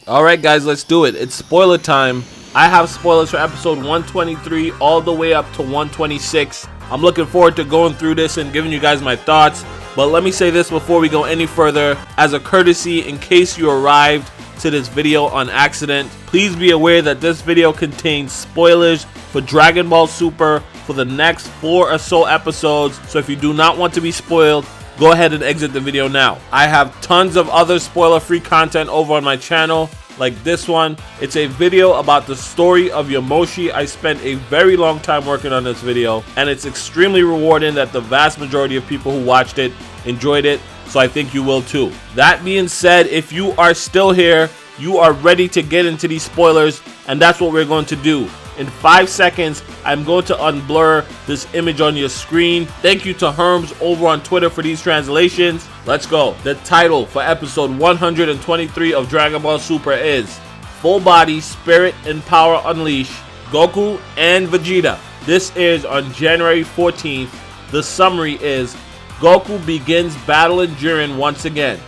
Alright guys, let's do it. It's spoiler time. I have spoilers for episode 123 all the way up to 126. I'm looking forward to going through this and giving you guys my thoughts. But let me say this before we go any further. As a courtesy, in case you arrived to this video on accident, please be aware that this video contains spoilers for Dragon Ball Super for the next 4 or so episodes. So if you do not want to be spoiled, go ahead and exit the video now. I have tons of other spoiler-free content over on my channel, like this one. It's a video about the story of Yamoshi. I spent a very long time working on this video, and it's extremely rewarding that the vast majority of people who watched it enjoyed it, so I think you will too. That being said, if you are still here, you are ready to get into these spoilers, and that's what we're going to do. In 5 seconds, I'm going to unblur this image on your screen. Thank you to Herms over on Twitter for these translations. Let's go. The title for episode 123 of Dragon Ball Super is Full Body, Spirit, and Power Unleash, Goku and Vegeta. This airs on January 14th. The summary is Goku begins battling Jiren once again.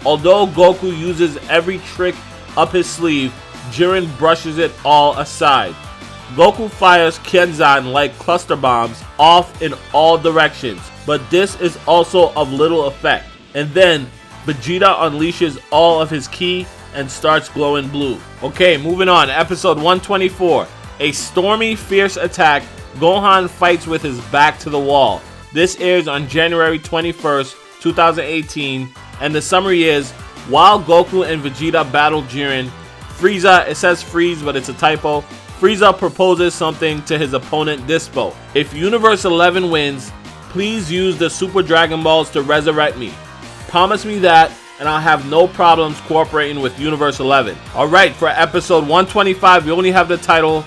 Although Goku uses every trick up his sleeve, Jiren brushes it all aside. Goku fires Kenzan like cluster bombs off in all directions, but this is also of little effect. And then Vegeta unleashes all of his ki and starts glowing blue. Okay, moving on. Episode 124. A stormy, fierce attack. Gohan fights with his back to the wall. This airs on January 21st, 2018, and the summary is, while Goku and Vegeta battle Jiren, Frieza, it says freeze, but it's a typo, Frieza proposes something to his opponent DYSPO. If Universe 11 wins, please use the Super Dragon Balls to resurrect me. Promise me that, and I'll have no problems cooperating with Universe 11. Alright, for episode 125, we only have the title,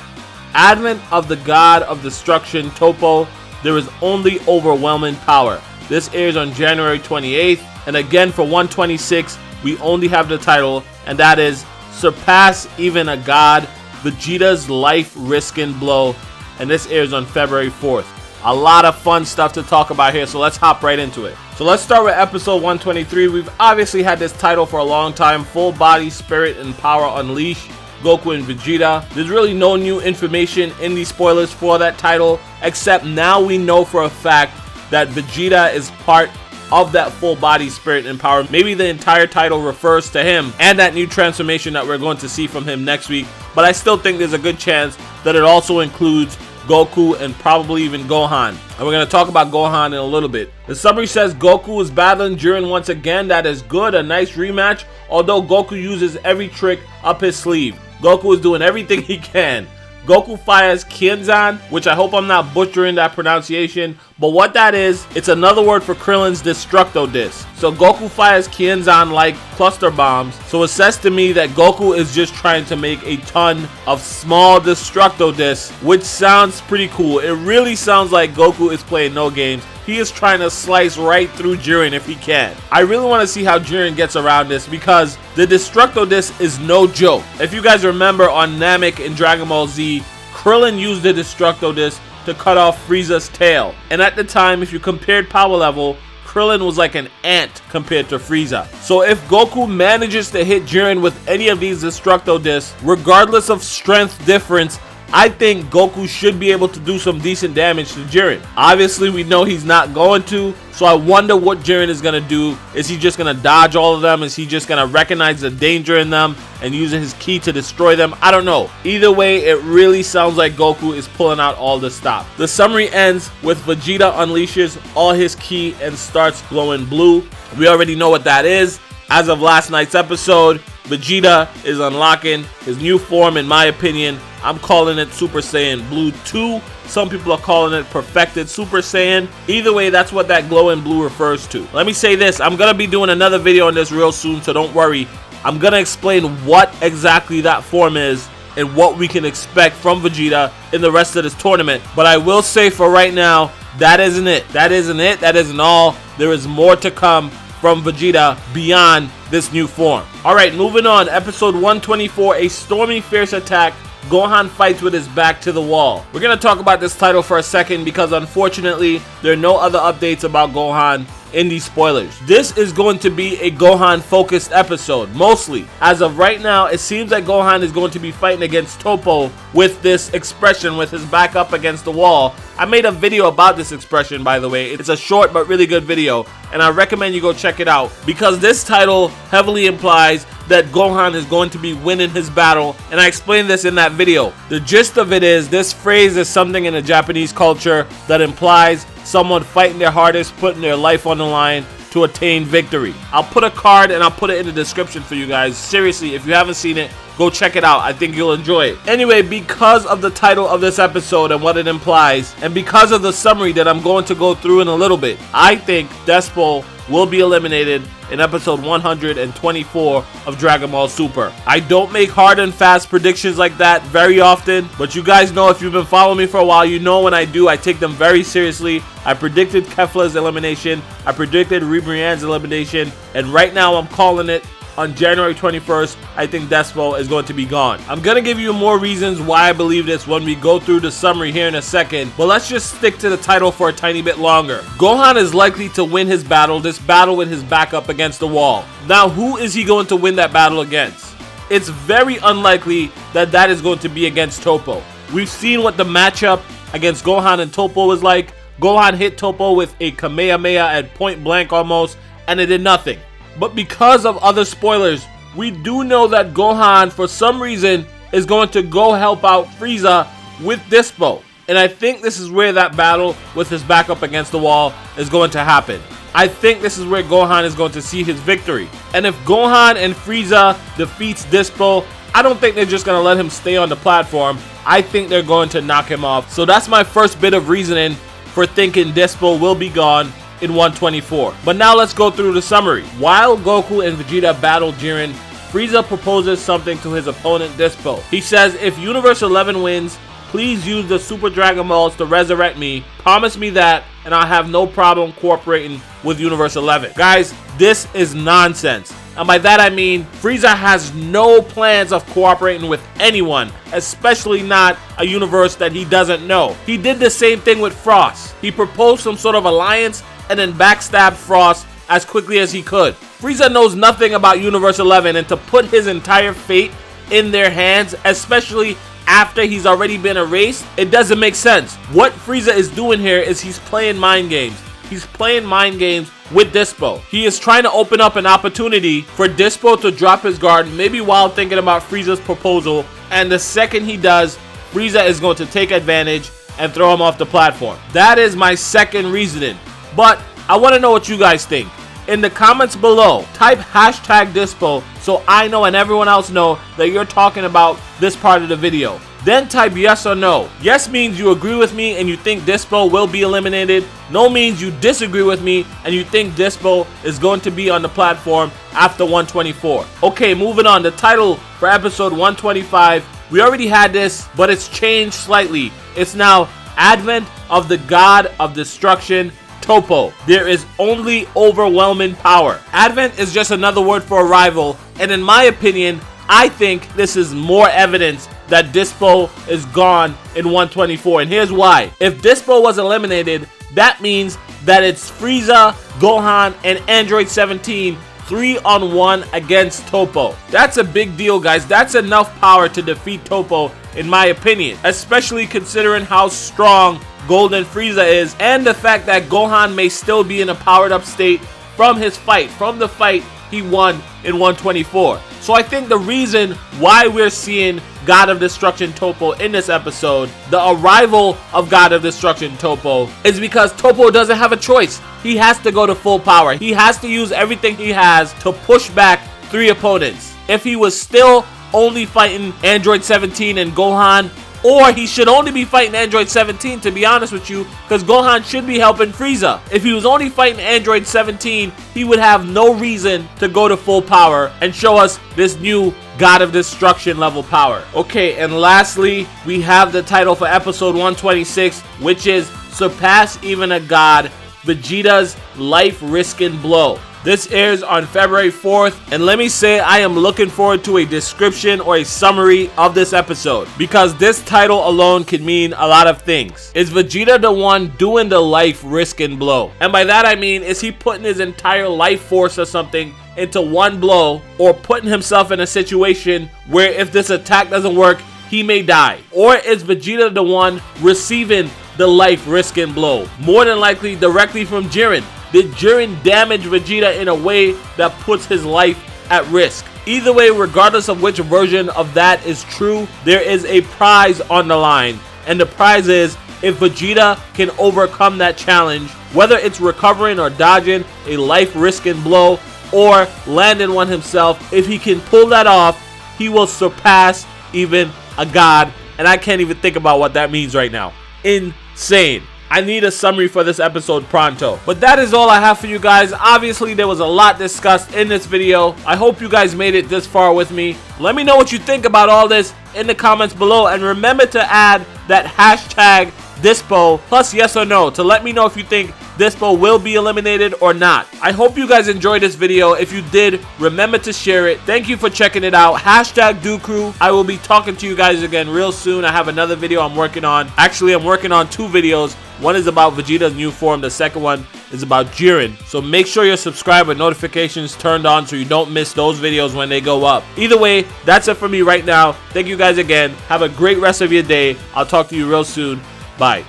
Advent of the God of Destruction, Topo. There is only overwhelming power. This airs on January 28th, and again for 126, we only have the title, and that is Surpass Even a God, Vegeta's life-risking blow, and this airs on February 4th. A lot of fun stuff to talk about here, so let's hop right into it. So let's start with episode 123. We've obviously had this title for a long time, Full Body, Spirit, and Power Unleash, Goku and Vegeta. There's really no new information in these spoilers for that title, except now we know for a fact that Vegeta is part of that full body, spirit, and power. Maybe the entire title refers to him and that new transformation that we're going to see from him next week, but I still think there's a good chance that it also includes Goku and probably even Gohan. And we're going to talk about Gohan in a little bit. The summary says Goku is battling Jiren once again. That is good, a nice rematch, although Goku uses every trick up his sleeve. Goku is doing everything he can. Goku fires Kenzan, which I hope I'm not butchering that pronunciation, but what that is, it's another word for Krillin's Destructo Disc. So Goku fires Kenzan like cluster bombs, so it says to me that Goku is just trying to make a ton of small Destructo Discs, which sounds pretty cool. It really sounds like Goku is playing no games. He is trying to slice right through Jiren if he can. I really want to see how Jiren gets around this, because the Destructo Disc is no joke. If you guys remember on Namek in Dragon Ball Z, Krillin used the Destructo Disc to cut off Frieza's tail. And at the time, if you compared power level, Krillin was like an ant compared to Frieza. So if Goku manages to hit Jiren with any of these Destructo Discs, regardless of strength difference, I think Goku should be able to do some decent damage to Jiren. Obviously, we know he's not going to, so I wonder what Jiren is going to do. Is he just going to dodge all of them? Is he just going to recognize the danger in them and use his ki to destroy them? I don't know. Either way, it really sounds like Goku is pulling out all the stops. The summary ends with Vegeta unleashes all his ki and starts glowing blue. We already know what that is. As of last night's episode, Vegeta is unlocking his new form. In my opinion, I'm calling it Super Saiyan Blue 2. Some people are calling it Perfected Super Saiyan. Either way, that's what that glowing blue refers to. Let me say this, I'm going to be doing another video on this real soon, so don't worry. I'm going to explain what exactly that form is and what we can expect from Vegeta in the rest of this tournament. But I will say for right now, that isn't it. That isn't it. That isn't all. There is more to come from Vegeta beyond this new form. Alright, moving on. Episode 124, a stormy, fierce attack. Gohan fights with his back to the wall. We're going to talk about this title for a second because unfortunately, there are no other updates about Gohan in these spoilers. This is going to be a Gohan focused episode, mostly. As of right now, it seems like Gohan is going to be fighting against Toppo with this expression, with his back up against the wall. I made a video about this expression, by the way. It's a short but really good video, and I recommend you go check it out, because this title heavily implies that Gohan is going to be winning his battle, and I explained this in that video. The gist of it is, this phrase is something in the Japanese culture that implies someone fighting their hardest, putting their life on the line to attain victory. I'll put a card and I'll put it in the description for you guys. Seriously, if you haven't seen it, go check it out. I think you'll enjoy it. Anyway, because of the title of this episode and what it implies, and because of the summary that I'm going to go through in a little bit, I think DYSPO will be eliminated in episode 124 of Dragon Ball Super. I don't make hard and fast predictions like that very often, but you guys know, if you've been following me for a while, you know when I do, I take them very seriously. I predicted Kefla's elimination, I predicted Ribrianne's elimination, and right now I'm calling it. On January 21st, I think DYSPO is going to be gone. I'm going to give you more reasons why I believe this when we go through the summary here in a second, but let's just stick to the title for a tiny bit longer. Gohan is likely to win his battle, this battle with his back up against the wall. Now, who is he going to win that battle against? It's very unlikely that that is going to be against Toppo. We've seen what the matchup against Gohan and Toppo was like. Gohan hit Toppo with a Kamehameha at point blank almost, and it did nothing. But because of other spoilers, we do know that Gohan, for some reason, is going to go help out Frieza with DYSPO. And I think this is where that battle with his back up against the wall is going to happen. I think this is where Gohan is going to see his victory. And if Gohan and Frieza defeats DYSPO, I don't think they're just going to let him stay on the platform. I think they're going to knock him off. So that's my first bit of reasoning for thinking DYSPO will be gone in 124. But now let's go through the summary. While Goku and Vegeta battle Jiren, Frieza proposes something to his opponent DYSPO. He says, if Universe 11 wins, please use the Super Dragon Balls to resurrect me. Promise me that, and I'll have no problem cooperating with Universe 11. Guys, this is nonsense. And by that I mean, Frieza has no plans of cooperating with anyone, especially not a universe that he doesn't know. He did the same thing with Frost. He proposed some sort of alliance and then backstabbed Frost as quickly as he could. Frieza knows nothing about Universe 11, and to put his entire fate in their hands, especially after he's already been erased, it doesn't make sense. What Frieza is doing here is he's playing mind games. He's playing mind games with DYSPO. He is trying to open up an opportunity for DYSPO to drop his guard, maybe while thinking about Frieza's proposal, and the second he does, Frieza is going to take advantage and throw him off the platform. That is my second reasoning. But I want to know what you guys think. In the comments below, type hashtag DYSPO so I know and everyone else know that you're talking about this part of the video. Then type yes or no. Yes means you agree with me and you think DYSPO will be eliminated. No means you disagree with me and you think DYSPO is going to be on the platform after 124. Okay, moving on. The title for episode 125. We already had this, but it's changed slightly. It's now Advent of the God of Destruction, Toppo. There is only overwhelming power. Advent is just another word for arrival, and in my opinion, I think this is more evidence that DYSPO is gone in 124, and here's why. If DYSPO was eliminated, that means that it's Frieza, Gohan, and Android 17 3-on-1 against Toppo. That's a big deal, guys. That's enough power to defeat Toppo, in my opinion, especially considering how strong Golden Frieza is, and the fact that Gohan may still be in a powered up state from his fight, from the fight he won in 124. So I think the reason why we're seeing God of Destruction Toppo in this episode, the arrival of God of Destruction Toppo, is because Toppo doesn't have a choice. He has to go to full power. He has to use everything he has to push back 3 opponents. If he was still only fighting Android 17 and Gohan, or he should only be fighting Android 17, to be honest with you, because Gohan should be helping Frieza. If he was only fighting Android 17, he would have no reason to go to full power and show us this new God of Destruction level power. Okay, and lastly, we have the title for episode 126, which is Surpass Even a God, Vegeta's Life-Risking Blow. This airs on February 4th, and let me say I am looking forward to a description or a summary of this episode, because this title alone can mean a lot of things. Is Vegeta the one doing the life risk and blow? And by that I mean, is he putting his entire life force or something into one blow, or putting himself in a situation where if this attack doesn't work, he may die? Or is Vegeta the one receiving the life risk and blow? More than likely directly from Jiren. Did Jiren damage Vegeta in a way that puts his life at risk? Either way, regardless of which version of that is true, there is a prize on the line. And the prize is if Vegeta can overcome that challenge, whether it's recovering or dodging a life risk and blow, or landing one himself. If he can pull that off, he will surpass even a god. And I can't even think about what that means right now. Insane. I need a summary for this episode pronto. But that is all I have for you guys. Obviously, there was a lot discussed in this video. I hope you guys made it this far with me. Let me know what you think about all this in the comments below. And remember to add that hashtag DYSPO plus yes or no to let me know if you think DYSPO will be eliminated or not. I hope you guys enjoyed this video. If you did, remember to share it. Thank you for checking it out. Hashtag DoCrew. I will be talking to you guys again real soon. I have another video I'm working on. Actually, I'm working on 2 videos. One is about Vegeta's new form. The second one is about Jiren. So make sure you're subscribed with notifications turned on so you don't miss those videos when they go up. Either way, that's it for me right now. Thank you guys again. Have a great rest of your day. I'll talk to you real soon. Bye.